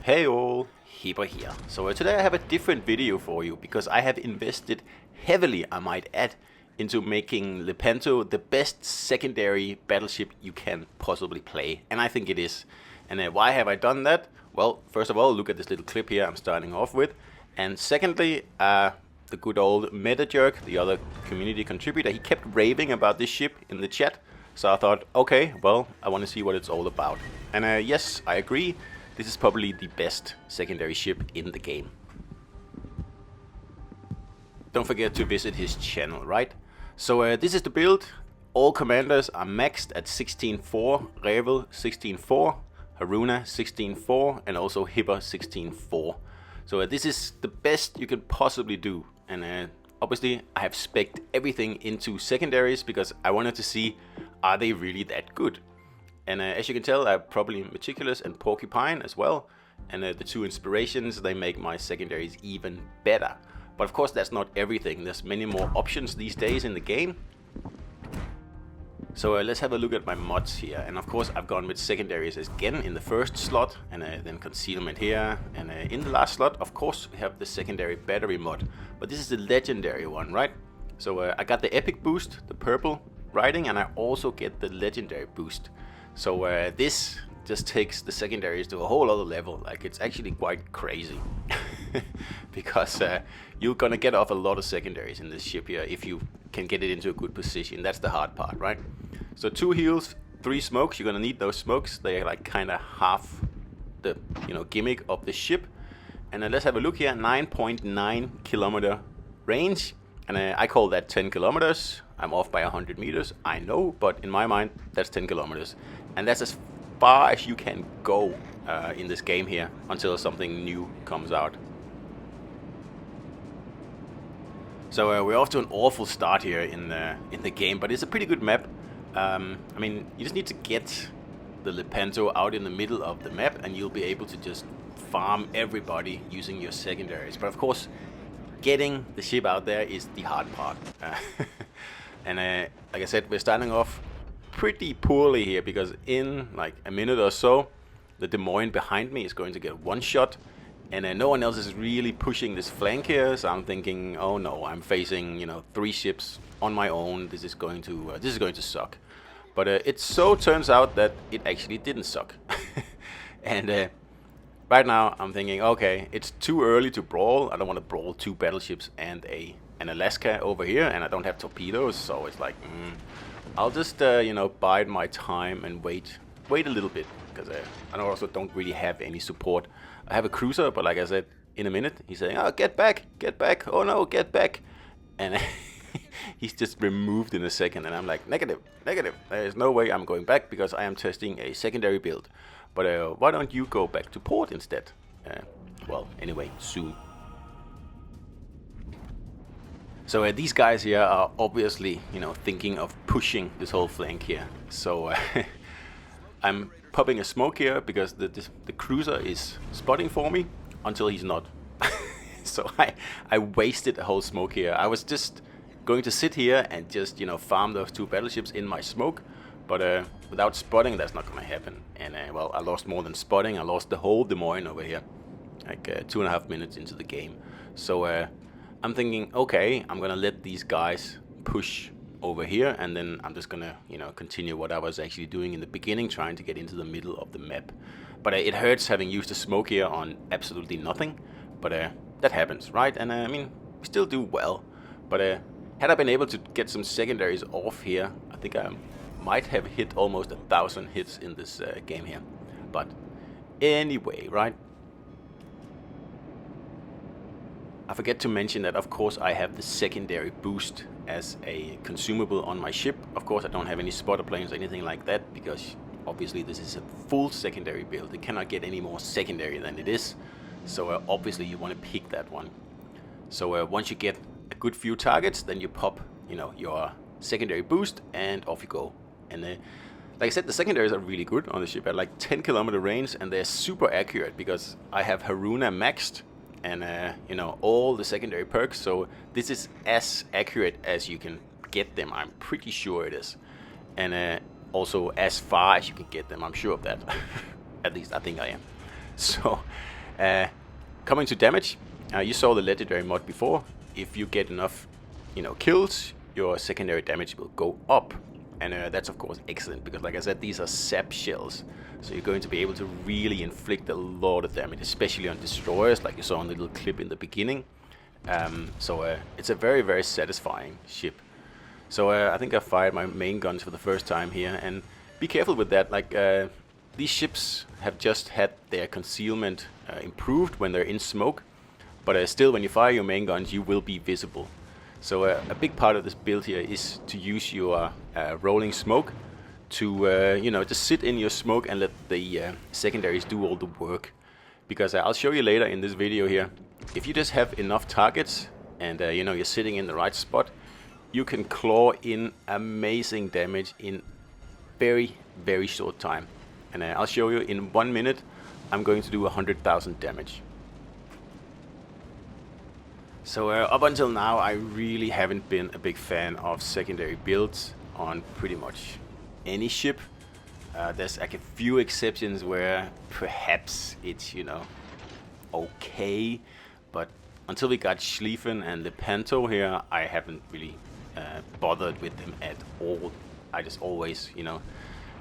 Hey all, Heber here. So today I have a different video for you because I have invested heavily, I might add, into making Lepanto the best secondary battleship you can possibly play. And I think it is. And why have I done that? Well, first of all, look at this little clip here I'm starting off with. And secondly, the good old MetaJerk, the other community contributor, he kept raving about this ship in the chat. So I thought, okay, well, I want to see what it's all about. And yes, I agree. This is probably the best secondary ship in the game. Don't forget to visit his channel, right? So this is the build. All commanders are maxed at 16.4, Revel 16.4, Haruna 16.4, and also Hibber 16.4. So this is the best you can possibly do. And obviously I have spec'd everything into secondaries because I wanted to see, are they really that good? And as you can tell, I'm probably Meticulous and Porcupine as well. And the two inspirations, they make my secondaries even better. But of course, that's not everything. There's many more options these days in the game. So let's have a look at my mods here. And of course, I've gone with secondaries again in the first slot. And then concealment here. And in the last slot, of course, we have the secondary battery mod. But this is the legendary one, right? So I got the epic boost, the purple riding. And I also get the legendary boost. So this just takes the secondaries to a whole other level. Like, it's actually quite crazy. Because you're gonna get off a lot of secondaries in this ship here if you can get it into a good position. That's the hard part, right? So 2 heals, 3 smokes. You're gonna need those smokes. They are like kind of half the gimmick of the ship. And let's have a look here. 9.9 kilometer range. And I call that 10 kilometers. I'm off by 100 meters, I know, but in my mind, that's 10 kilometers. And that's as far as you can go in this game here until something new comes out. So we're off to an awful start here in the game, but it's a pretty good map. I mean, you just need to get the Lepanto out in the middle of the map, and you'll be able to just farm everybody using your secondaries. But of course, getting the ship out there is the hard part. And like I said, we're starting off pretty poorly here because in like a minute or so, the Des Moines behind me is going to get one shot, and no one else is really pushing this flank here. So I'm thinking, oh no, I'm facing 3 ships on my own. This is going to suck. But it so turns out that it actually didn't suck. And right now I'm thinking, okay, it's too early to brawl. I don't want to brawl 2 battleships and an Alaska over here, and I don't have torpedoes, so it's like, I'll just bide my time and wait a little bit, because I also don't really have any support. I have a cruiser, but like I said, in a minute he's saying, oh, get back, oh no, get back, and he's just removed in a second, and I'm like, negative, there's no way I'm going back because I am testing a secondary build. But why don't you go back to port instead? Well, anyway, soon. So these guys here are obviously, thinking of pushing this whole flank here. So I'm popping a smoke here because the cruiser is spotting for me until he's not. So I wasted a whole smoke here. I was just going to sit here and just, farm those 2 battleships in my smoke. But without spotting, that's not going to happen. And well, I lost more than spotting. I lost the whole Des Moines over here, like 2.5 minutes into the game. So I'm thinking, okay, I'm gonna let these guys push over here, and then I'm just gonna, continue what I was actually doing in the beginning, trying to get into the middle of the map. But it hurts having used the smoke here on absolutely nothing. But that happens, right? And I mean, we still do well. But had I been able to get some secondaries off here, I think I might have hit almost 1,000 hits in this game here. But anyway, right? I forget to mention that, of course, I have the secondary boost as a consumable on my ship. Of course, I don't have any spotter planes or anything like that because obviously this is a full secondary build. It cannot get any more secondary than it is. So obviously you want to pick that one. So once you get a good few targets, then you pop, your secondary boost, and off you go. And like I said, the secondaries are really good on the ship at like 10 kilometer range, and they're super accurate because I have Haruna maxed. And all the secondary perks, so this is as accurate as you can get them. I'm pretty sure it is. And also as far as you can get them, I'm sure of that. At least I think I am. So, coming to damage, you saw the legendary mod before. If you get enough, kills, your secondary damage will go up. And that's of course excellent, because like I said, these are sap shells. So you're going to be able to really inflict a lot of damage, especially on destroyers, like you saw in the little clip in the beginning. So it's a very, very satisfying ship. So I think I fired my main guns for the first time here, and be careful with that. Like these ships have just had their concealment improved when they're in smoke, but still, when you fire your main guns, you will be visible. So a big part of this build here is to use your rolling smoke to just sit in your smoke and let the secondaries do all the work. Because I'll show you later in this video here, if you just have enough targets and you're sitting in the right spot, you can claw in amazing damage in very, very short time. And I'll show you in 1 minute, I'm going to do 100,000 damage. So up until now, I really haven't been a big fan of secondary builds on pretty much any ship. There's like a few exceptions where perhaps it's, okay. But until we got Schlieffen and Lepanto here, I haven't really bothered with them at all. I just always,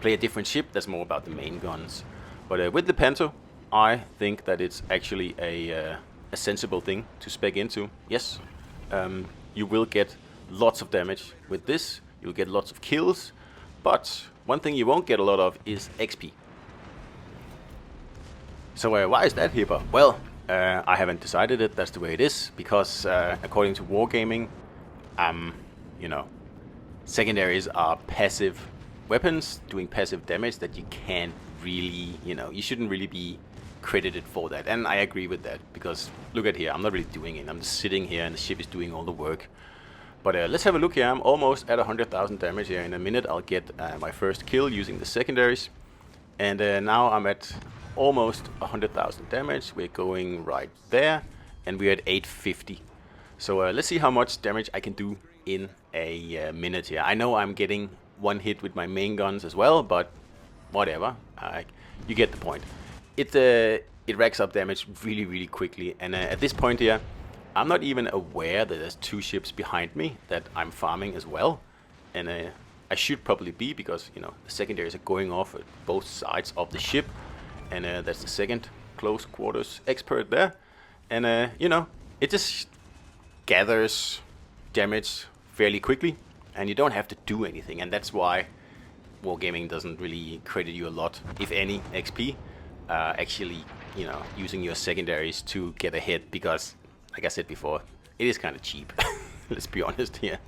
play a different ship that's more about the main guns. But with Lepanto, I think that it's actually a sensible thing to spec into. Yes, you will get lots of damage with this. You'll get lots of kills, but one thing you won't get a lot of is XP. So why is that, Hipper? Well, I haven't decided it. That's the way it is, because according to Wargaming, secondaries are passive weapons doing passive damage that you can't really, you shouldn't really be credited for that. And I agree with that, because look at here, I'm not really doing it. I'm just sitting here and the ship is doing all the work. But let's have a look here. I'm almost at 100,000 damage here. In a minute I'll get my first kill using the secondaries. And now I'm at almost 100,000 damage. We're going right there, and we're at 850. So let's see how much damage I can do in a minute here. I know I'm getting one hit with my main guns as well, but whatever. You get the point. It racks up damage really, really quickly, and at this point here, I'm not even aware that there's two ships behind me that I'm farming as well, and I should probably be, because the secondaries are going off at both sides of the ship, and that's the second close quarters expert there, and it just gathers damage fairly quickly, and you don't have to do anything, and that's why Wargaming doesn't really credit you a lot, if any, XP. Actually, using your secondaries to get ahead, because, like I said before, it is kind of cheap. Let's be honest here.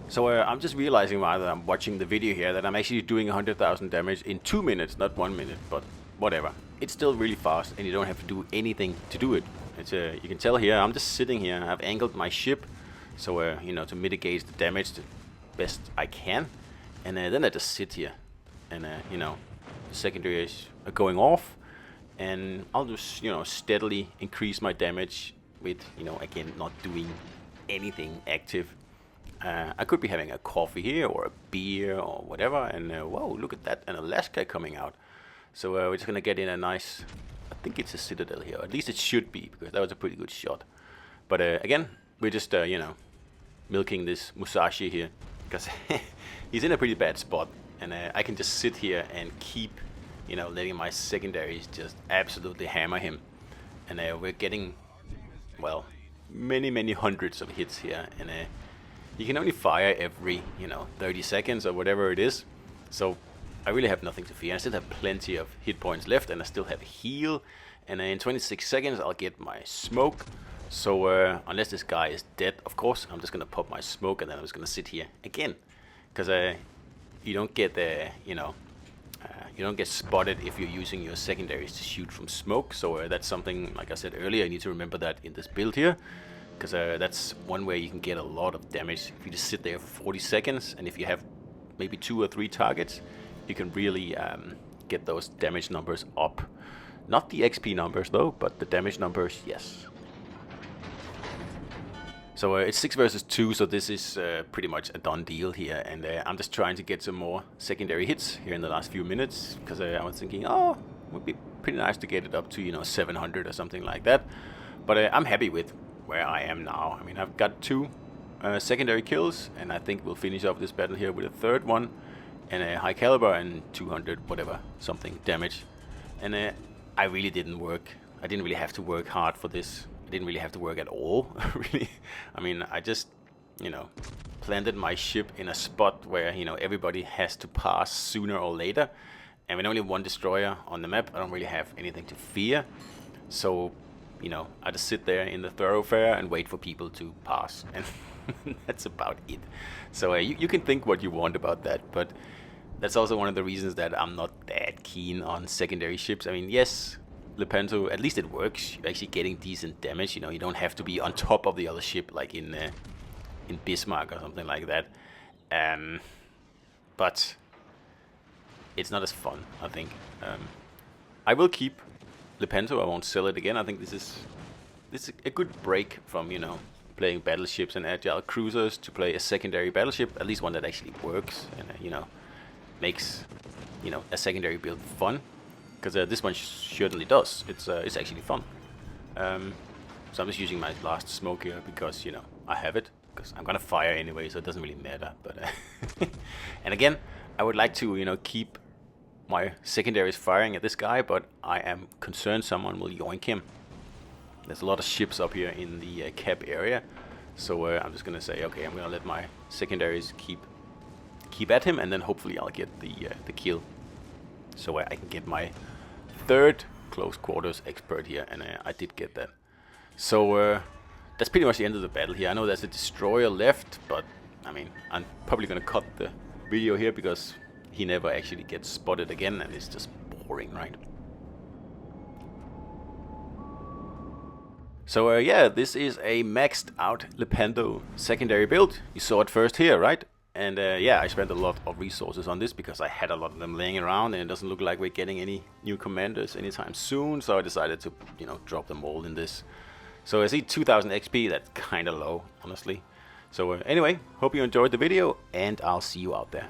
So I'm just realizing while I'm watching the video here that I'm actually doing 100,000 damage in 2 minutes, not 1 minute, but whatever. It's still really fast, and you don't have to do anything to do it. It's you can tell here, I'm just sitting here. I've angled my ship, so to mitigate the damage the best I can, and then I just sit here, and the secondaries are going off, and I'll just steadily increase my damage with again not doing anything active. I could be having a coffee here or a beer or whatever, and whoa, look at that, an Alaska coming out. So we're just gonna get in a nice, I think it's a Citadel here, at least it should be, because that was a pretty good shot. But again, we're just milking this Musashi here, because he's in a pretty bad spot, and I can just sit here and keep letting my secondaries just absolutely hammer him, and we're getting, well, many hundreds of hits here, and you can only fire every 30 seconds or whatever it is, so I really have nothing to fear. I still have plenty of hit points left, and I still have heal, and in 26 seconds I'll get my smoke. So unless this guy is dead, of course, I'm just gonna pop my smoke, and then I'm just gonna sit here again, because you don't get you don't get spotted if you're using your secondaries to shoot from smoke. So that's something, like I said earlier, you need to remember that in this build here, because that's one way you can get a lot of damage. If you just sit there for 40 seconds, and if you have maybe 2 or 3 targets, you can really get those damage numbers up. Not the XP numbers though, but the damage numbers, yes. So it's 6 versus 2, so this is pretty much a done deal here, and I'm just trying to get some more secondary hits here in the last few minutes, because I was thinking, oh, it would be pretty nice to get it up to, you know, 700 or something like that. But I'm happy with where I am now. I mean, I've got 2 secondary kills, and I think we'll finish off this battle here with a 3rd one, and a high caliber and 200 whatever something damage. And I really didn't work. I didn't really have to work hard for this. Didn't really have to work at all, really. I mean, I just, you know, planted my ship in a spot where, you know, everybody has to pass sooner or later, and with only 1 destroyer on the map, I don't really have anything to fear. So, you know, I just sit there in the thoroughfare and wait for people to pass, and that's about it. So you can think what you want about that, but that's also one of the reasons that I'm not that keen on secondary ships. I mean, yes, Lepanto, at least it works. You're actually getting decent damage. You know, you don't have to be on top of the other ship like in Bismarck or something like that. But it's not as fun, I think. I will keep Lepanto. I won't sell it again. I think this is a good break from, you know, playing battleships and agile cruisers to play a secondary battleship, at least one that actually works and you know, makes, you know, a secondary build fun. Because this one certainly does. It's actually fun. So I'm just using my last smoke here because, you know, I have it. Because I'm gonna fire anyway, so it doesn't really matter. But and again, I would like to, you know, keep my secondaries firing at this guy, but I am concerned someone will yoink him. There's a lot of ships up here in the cap area, so I'm just gonna say, okay, I'm gonna let my secondaries keep at him, and then hopefully I'll get the kill. So I can get my 3rd close quarters expert here, and I did get that. So that's pretty much the end of the battle here. I know there's a destroyer left, but I mean, I'm probably gonna cut the video here because he never actually gets spotted again, and it's just boring, right? So yeah, this is a maxed out Lepanto secondary build. You saw it first here, right? And yeah, I spent a lot of resources on this because I had a lot of them laying around, and it doesn't look like we're getting any new commanders anytime soon, so I decided to, you know, drop them all in this. So I see 2000 XP, that's kind of low, honestly. So anyway, hope you enjoyed the video, and I'll see you out there.